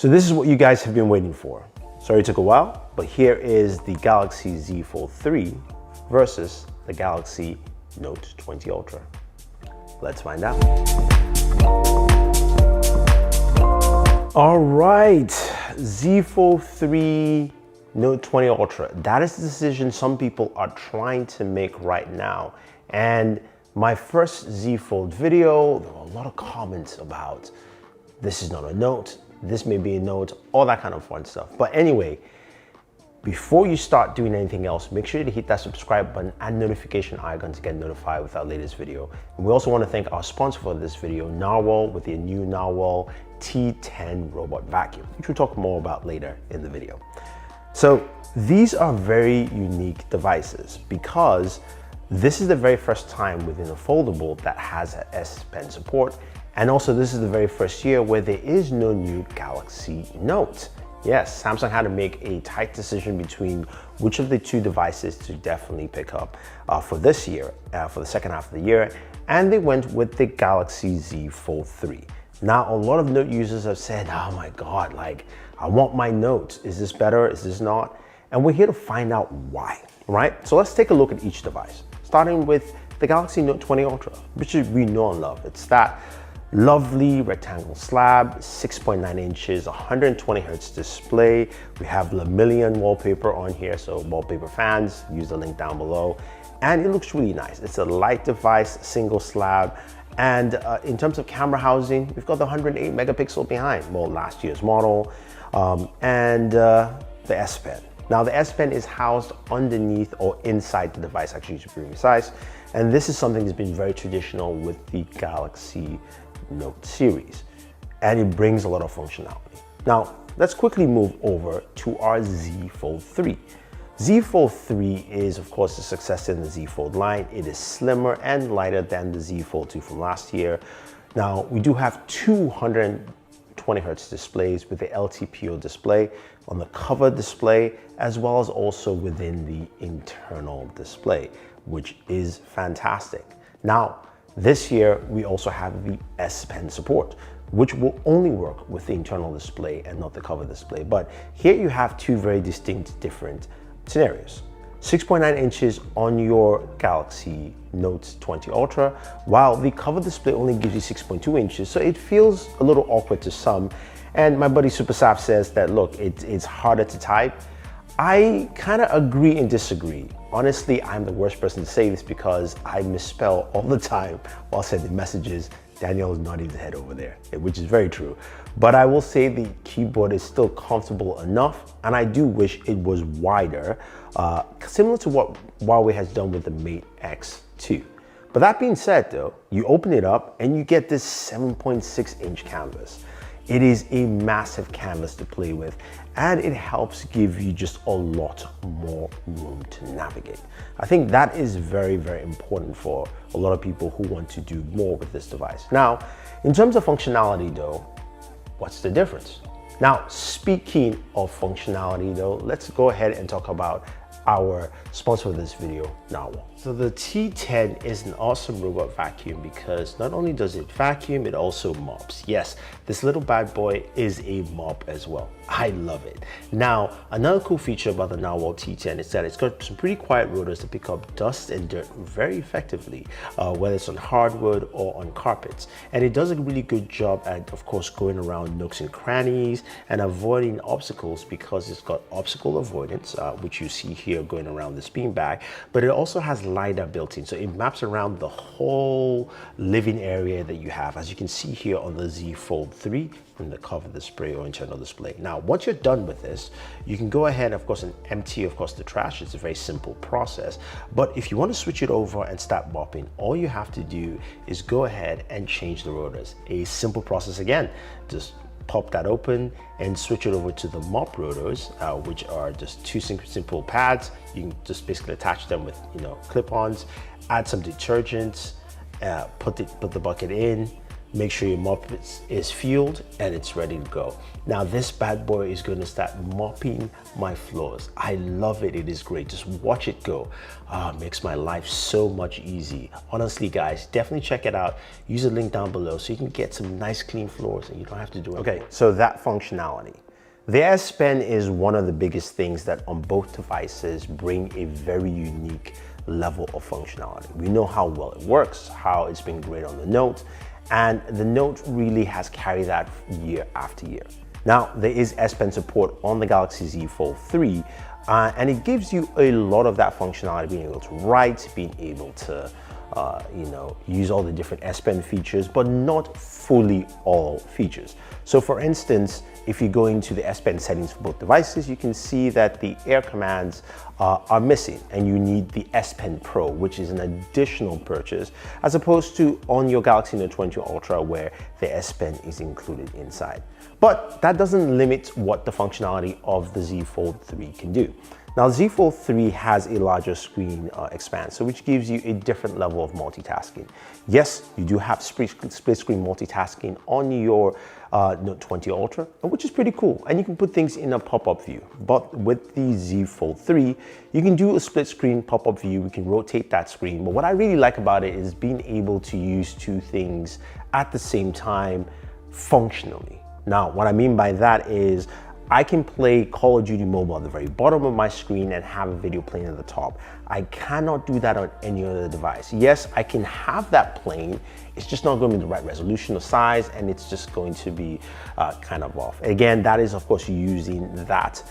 So this is what you guys have been waiting for. Sorry it took a while, but here is the Galaxy Z Fold 3 versus the Galaxy Note 20 Ultra. Let's find out. All right, Z Fold 3, Note 20 Ultra. That is the decision some people are trying to make right now. And my first Z Fold video, there were a lot of comments about this is not a Note, this may be a Note, all that kind of fun stuff. But anyway, before you start doing anything else, make sure to hit that subscribe button and notification icon to get notified with our latest video. And we also want to thank our sponsor for this video, Narwhal, with the new Narwhal T10 robot vacuum, which we'll talk more about later in the video. So these are very unique devices because this is the very first time within a foldable that has a S Pen support. And also this is the very first year where there is no new Galaxy Note. Yes, Samsung had to make a tight decision between which of the two devices to definitely pick up for this year, for the second half of the year. And they went with the Galaxy Z Fold 3. Now, a lot of Note users have said, oh my God, like, I want my Note. Is this better? Is this not? And we're here to find out why, right? So let's take a look at each device, starting with the Galaxy Note 20 Ultra, which we know and love. It's that lovely rectangle slab, 6.9 inches, 120 hertz display. We have Lemillion wallpaper on here, so wallpaper fans, use the link down below. And it looks really nice. It's a light device, single slab. And in terms of camera housing, we've got the 108 megapixel behind, well, last year's model, and the S Pen. Now the S Pen is housed underneath or inside the device, actually to be precise. And this is something that's been very traditional with the Galaxy Note series, and it brings a lot of functionality. Now, let's quickly move over to our Z Fold 3. Z Fold 3 is, of course, the successor in the Z Fold line. It is slimmer and lighter than the Z Fold 2 from last year. Now, we do have 220 hertz displays with the LTPO display on the cover display, as well as also within the internal display, which is fantastic. Now, this year, we also have the S Pen support, which will only work with the internal display and not the cover display. But here you have two very distinct different scenarios. 6.9 inches on your Galaxy Note 20 Ultra, while the cover display only gives you 6.2 inches. So it feels a little awkward to some. And my buddy SuperSaf says that, look, it's harder to type. I kind of agree and disagree. Honestly, I'm the worst person to say this because I misspell all the time while sending messages. Daniel is nodding his head over there, which is very true. But I will say the keyboard is still comfortable enough, and I do wish it was wider, similar to what Huawei has done with the Mate X2. But that being said though, you open it up and you get this 7.6 inch canvas. It is a massive canvas to play with, and it helps give you just a lot more room to navigate. I think that is very, very important for a lot of people who want to do more with this device. Now, in terms of functionality though, what's the difference? Now, speaking of functionality though, let's go ahead and talk about our sponsor of this video, Narwhal. So the T10 is an awesome robot vacuum because not only does it vacuum, it also mops. Yes, this little bad boy is a mop as well. I love it. Now, another cool feature about the Narwhal T10 is that it's got some pretty quiet rotors to pick up dust and dirt very effectively, whether it's on hardwood or on carpets. And it does a really good job at, of course, going around nooks and crannies and avoiding obstacles because it's got obstacle avoidance, which you see here going around this beanbag, but it also has LiDAR built in, so it maps around the whole living area that you have, as you can see here on the Z Fold 3 from the cover display or internal display. Now, once you're done with this, you can go ahead, of course, and empty, of course, the trash. It's a very simple process. But if you want to switch it over and start mopping, all you have to do is go ahead and change the rotors. A simple process again. Just pop that open and switch it over to the mop rotors, which are just two simple pads. You can just basically attach them with, clip-ons, add some detergents, put the bucket in, make sure your mop is fueled and it's ready to go. Now this bad boy is going to start mopping my floors. I love it. It is great. Just watch it go. Makes my life so much easy. Honestly, guys, definitely check it out. Use the link down below so you can get some nice clean floors and you don't have to do it. Okay, so that functionality. The S Pen is one of the biggest things that on both devices bring a very unique level of functionality. We know how well it works, how it's been great on the Note, and the Note really has carried that year after year. Now, there is S Pen support on the Galaxy Z Fold 3, and it gives you a lot of that functionality, being able to write, being able to use all the different S Pen features, but not fully all features. So for instance, if you go into the S Pen settings for both devices, you can see that the air commands are missing and you need the S Pen Pro, which is an additional purchase, as opposed to on your Galaxy Note 20 Ultra where the S Pen is included inside. But that doesn't limit what the functionality of the Z Fold 3 can do. Now, Z Fold 3 has a larger screen expanse, which gives you a different level of multitasking. Yes, you do have split screen multitasking on your Note 20 Ultra, which is pretty cool. And you can put things in a pop-up view. But with the Z Fold 3, you can do a split screen pop-up view. We can rotate that screen. But what I really like about it is being able to use two things at the same time functionally. Now, what I mean by that is I can play Call of Duty Mobile at the very bottom of my screen and have a video playing at the top. I cannot do that on any other device. Yes, I can have that playing. It's just not going to be the right resolution or size, and it's just going to be kind of off. Again, that is, of course, using that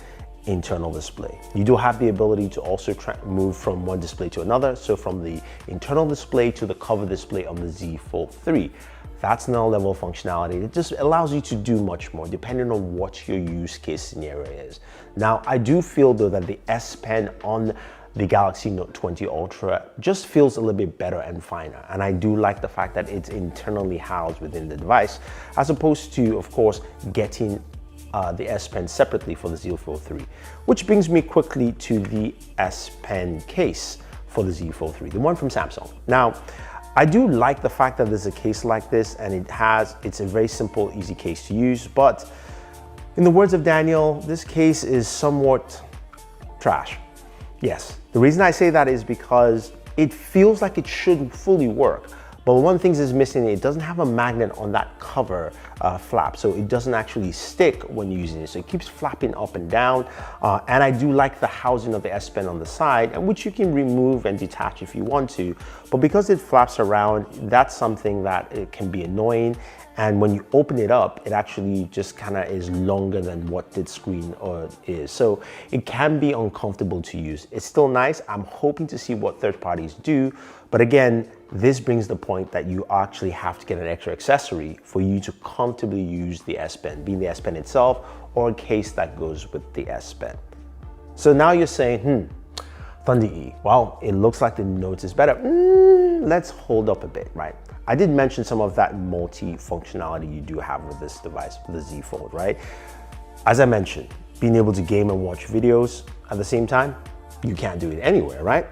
internal display. You do have the ability to also move from one display to another. So from the internal display to the cover display on the Z Fold 3. That's another level of functionality. It just allows you to do much more depending on what your use case scenario is. Now, I do feel though that the S Pen on the Galaxy Note 20 Ultra just feels a little bit better and finer. And I do like the fact that it's internally housed within the device, as opposed to, of course, getting the S Pen separately for the Z Fold 3. Which brings me quickly to the S Pen case for the Z Fold 3, the one from Samsung. Now, I do like the fact that there's a case like this and it's a very simple, easy case to use, but in the words of Daniel, this case is somewhat trash. Yes, the reason I say that is because it feels like it should fully work, but one of the things is missing, it doesn't have a magnet on that cover flap, so it doesn't actually stick when using it, so it keeps flapping up and down, and I do like the housing of the S Pen on the side, which you can remove and detach if you want to, but because it flaps around, that's something that it can be annoying, and when you open it up, it actually just kind of is longer than what the screen is, so it can be uncomfortable to use. It's still nice. I'm hoping to see what third parties do, but again, this brings the point that you actually have to get an extra accessory for you to comfortably use the S Pen, being the S Pen itself or a case that goes with the S Pen. So now you're saying, Thunder E, well, it looks like the Note is better. Let's hold up a bit, right? I did mention some of that multi-functionality you do have with this device, with the Z Fold, right? As I mentioned, being able to game and watch videos at the same time, you can't do it anywhere, right?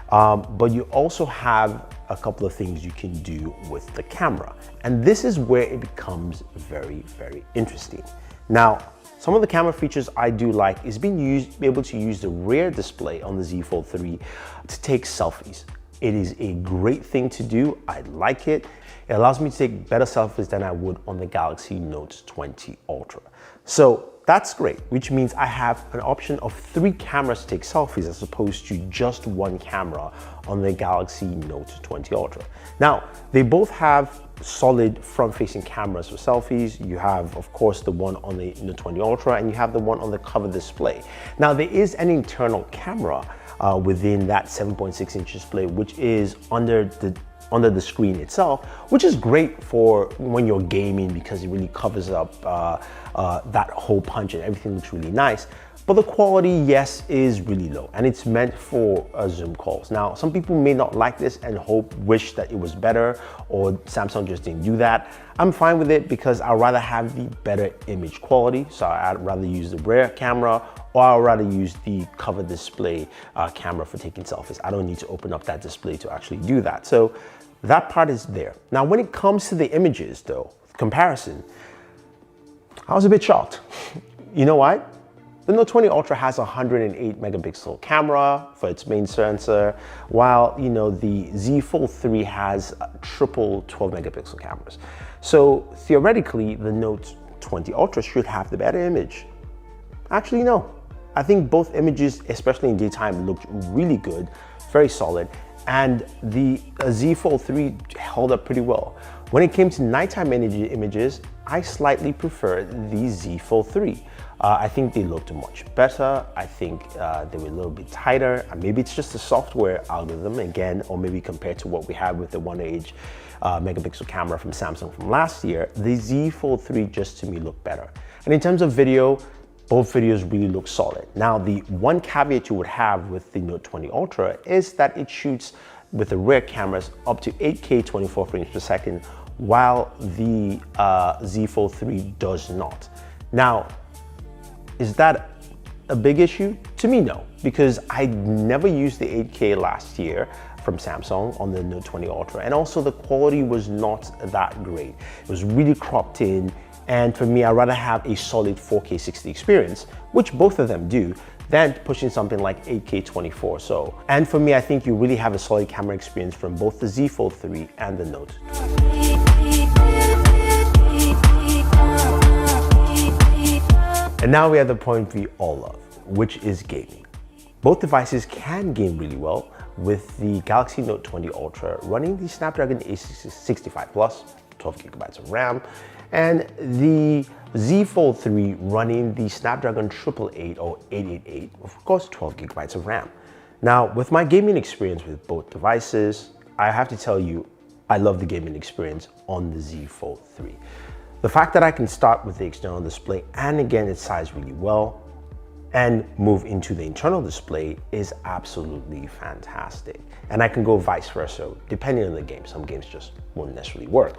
But you also have a couple of things you can do with the camera. And this is where it becomes very, very interesting. Now, some of the camera features I do like is being able to use the rear display on the Z Fold 3 to take selfies. It is a great thing to do. I like it. It allows me to take better selfies than I would on the Galaxy Note 20 Ultra. So that's great, which means I have an option of 3 cameras to take selfies as opposed to just 1 camera on the Galaxy Note 20 Ultra. Now, they both have solid front-facing cameras for selfies. You have, of course, the one on the Note 20 Ultra, and you have the one on the cover display. Now, there is an internal camera within that 7.6-inch display, which is under the screen itself, which is great for when you're gaming because it really covers up that hole punch and everything looks really nice. But the quality, yes, is really low, and it's meant for Zoom calls. Now, some people may not like this and wish that it was better, or Samsung just didn't do that. I'm fine with it because I'd rather have the better image quality. So I'd rather use the rear camera, or I'd rather use the cover display camera for taking selfies. I don't need to open up that display to actually do that. So That part is there. Now, when it comes to the images though, comparison, I was a bit shocked. You know what? The Note 20 Ultra has a 108 megapixel camera for its main sensor, while the Z Fold 3 has triple 12 megapixel cameras. So theoretically, the Note 20 Ultra should have the better image. Actually, no. I think both images, especially in daytime, looked really good, very solid, and the Z Fold 3 held up pretty well. When it came to nighttime images, I slightly preferred the Z Fold 3. I think they looked much better. I think they were a little bit tighter. Maybe it's just the software algorithm again, or maybe compared to what we had with the 108 megapixel camera from Samsung from last year, the Z Fold 3 just to me looked better. And in terms of video, both videos really look solid. Now, the one caveat you would have with the Note 20 Ultra is that it shoots with the rear cameras up to 8K 24 frames per second, while the Z Fold 3 does not. Now, is that a big issue? To me, no, because I never used the 8K last year from Samsung on the Note 20 Ultra, and also the quality was not that great. It was really cropped in, and for me, I'd rather have a solid 4K 60 experience, which both of them do, than pushing something like 8K 24. So, and for me, I think you really have a solid camera experience from both the Z Fold 3 and the Note. And now we have the point we all love, which is gaming. Both devices can game really well, with the Galaxy Note 20 Ultra running the Snapdragon 865 Plus, 12 gigabytes of RAM, and the Z Fold 3 running the Snapdragon 888 or 888, of course 12 gigabytes of RAM. Now, with my gaming experience with both devices, I have to tell you, I love the gaming experience on the Z Fold 3. The fact that I can start with the external display and again it sized really well and move into the internal display is absolutely fantastic. And I can go vice versa depending on the game. Some games just won't necessarily work.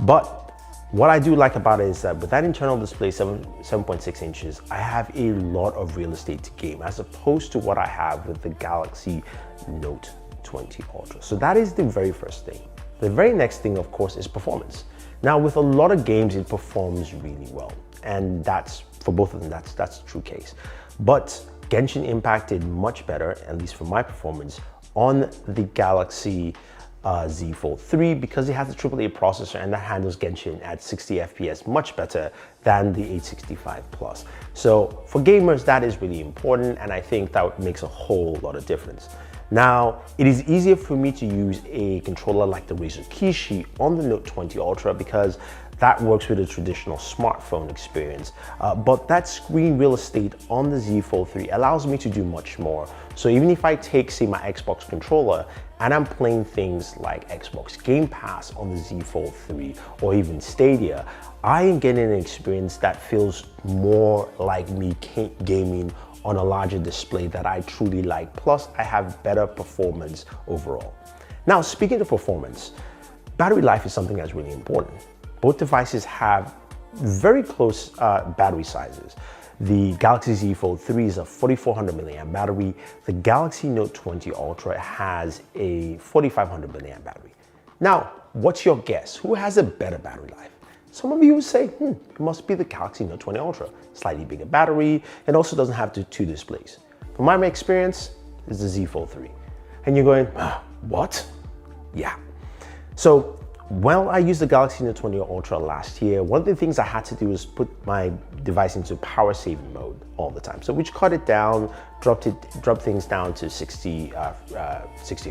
But what I do like about it is that with that internal display, 7.6 inches, I have a lot of real estate to game as opposed to what I have with the Galaxy Note 20 Ultra. So that is the very first thing. The very next thing, of course, is performance. Now, with a lot of games, it performs really well. And that's, for both of them, that's the true case. But Genshin Impact did much better, at least for my performance, on the Galaxy Z Fold 3 because it has the AAA processor and that handles Genshin at 60 FPS much better than the 865 Plus. So for gamers, that is really important, and I think that makes a whole lot of difference. Now, it is easier for me to use a controller like the Razer Kishi on the Note 20 Ultra because that works with a traditional smartphone experience. But that screen real estate on the Z Fold 3 allows me to do much more. So even if I take, say, my Xbox controller and I'm playing things like Xbox Game Pass on the Z Fold 3 or even Stadia, I am getting an experience that feels more like me gaming on a larger display that I truly like. Plus, I have better performance overall. Now, speaking of performance, battery life is something that's really important. Both devices have very close battery sizes. The Galaxy Z Fold 3 is a 4400 milliamp battery. The Galaxy Note 20 Ultra has a 4500 milliamp battery. Now, what's your guess? Who has a better battery life? Some of you would say, it must be the Galaxy Note 20 Ultra. Slightly bigger battery, and also doesn't have the two displays. From my experience, it's the Z Fold 3. And you're going, what? Yeah. So, when I used the Galaxy Note 20 Ultra last year, one of the things I had to do was put my device into power saving mode all the time. So which cut it down, dropped things down to 60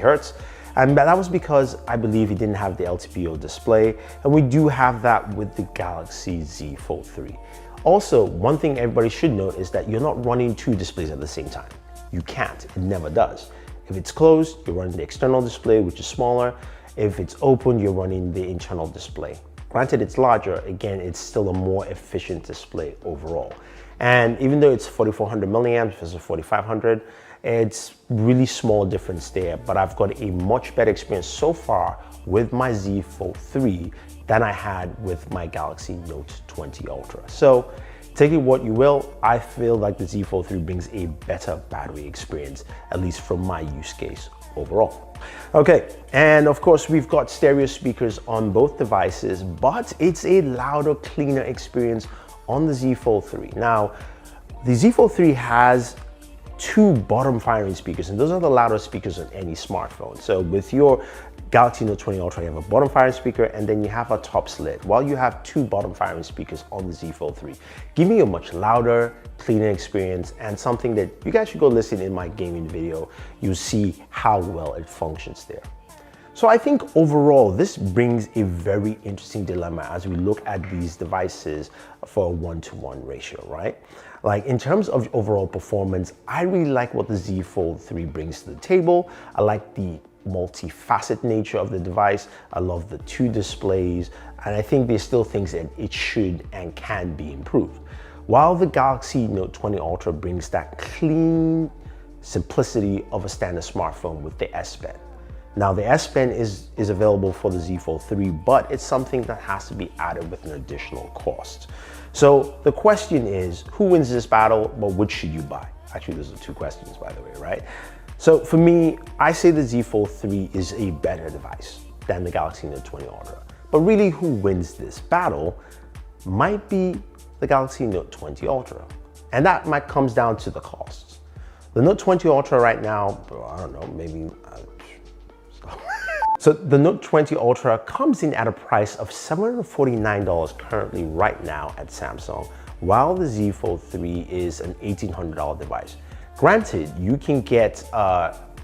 Hertz. And that was because I believe it didn't have the LTPO display. And we do have that with the Galaxy Z Fold 3. Also, one thing everybody should note is that you're not running two displays at the same time. You can't, it never does. If it's closed, you're running the external display, which is smaller. If it's open, you're running the internal display. Granted, it's larger, again, it's still a more efficient display overall. And even though it's 4400 milliamps versus 4500, it's really small difference there, but I've got a much better experience so far with my Z Fold 3 than I had with my Galaxy Note 20 Ultra. So take it what you will, I feel like the Z Fold 3 brings a better battery experience, at least from my use case overall. Okay, and of course we've got stereo speakers on both devices, but it's a louder, cleaner experience on the Z Fold 3. Now, the Z Fold 3 has two bottom firing speakers, and those are the loudest speakers on any smartphone. So with your Galaxy Note 20 Ultra, you have a bottom firing speaker and then you have a top slit, while you have two bottom firing speakers on the Z Fold 3, giving you a much louder, cleaner experience, and something that you guys should go listen in my gaming video. You'll see how well it functions there. So I think overall, this brings a very interesting dilemma as we look at these devices for a 1-to-1 ratio, right? Like in terms of overall performance, I really like what the Z Fold 3 brings to the table. I like the multifaceted nature of the device. I love the two displays, and I think there's still things that it should and can be improved. While the Galaxy Note 20 Ultra brings that clean simplicity of a standard smartphone with the S Pen. Now the S Pen is available for the Z Fold 3, but it's something that has to be added with an additional cost. So the question is, who wins this battle, but which should you buy? Actually, those are two questions, by the way, right? So for me, I say the Z Fold 3 is a better device than the Galaxy Note 20 Ultra. But really, who wins this battle might be the Galaxy Note 20 Ultra. And that might comes down to the costs. The Note 20 Ultra right now, I don't know, maybe... So the Note 20 Ultra comes in at a price of $749 currently right now at Samsung, while the Z Fold 3 is an $1,800 device. Granted, you can get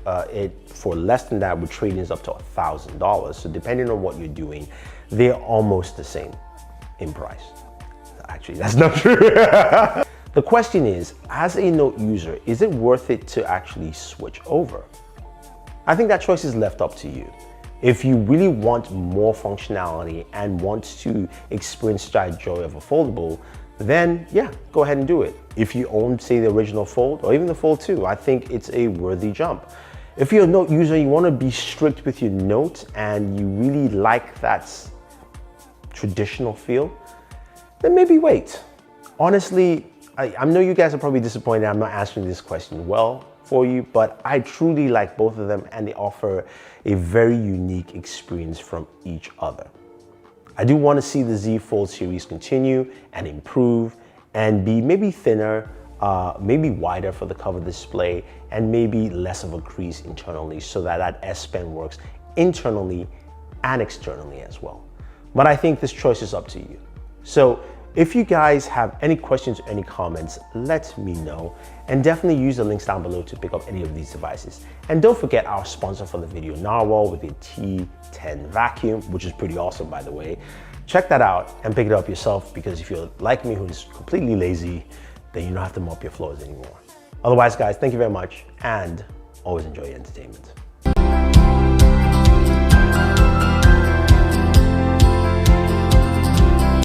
it for less than that with trade-ins up to $1,000. So depending on what you're doing, they're almost the same in price. Actually, that's not true. The question is, as a Note user, is it worth it to actually switch over? I think that choice is left up to you. If you really want more functionality and want to experience that joy of a foldable, then yeah, go ahead and do it. If you own, say, the original Fold or even the Fold 2, I think it's a worthy jump. If you're a Note user, you want to be strict with your Note and you really like that traditional feel, then maybe wait. Honestly, I know you guys are probably disappointed I'm not answering this question well for you, but I truly like both of them and they offer a very unique experience from each other. I do want to see the Z Fold series continue and improve and be maybe thinner, maybe wider for the cover display, and maybe less of a crease internally so that that S Pen works internally and externally as well. But I think this choice is up to you. So if you guys have any questions or any comments, let me know, and definitely use the links down below to pick up any of these devices. And don't forget our sponsor for the video, Narwhal, with a T10 vacuum, which is pretty awesome, by the way. Check that out and pick it up yourself, because if you're like me, who's completely lazy, then you don't have to mop your floors anymore. Otherwise, guys, thank you very much and always enjoy your entertainment.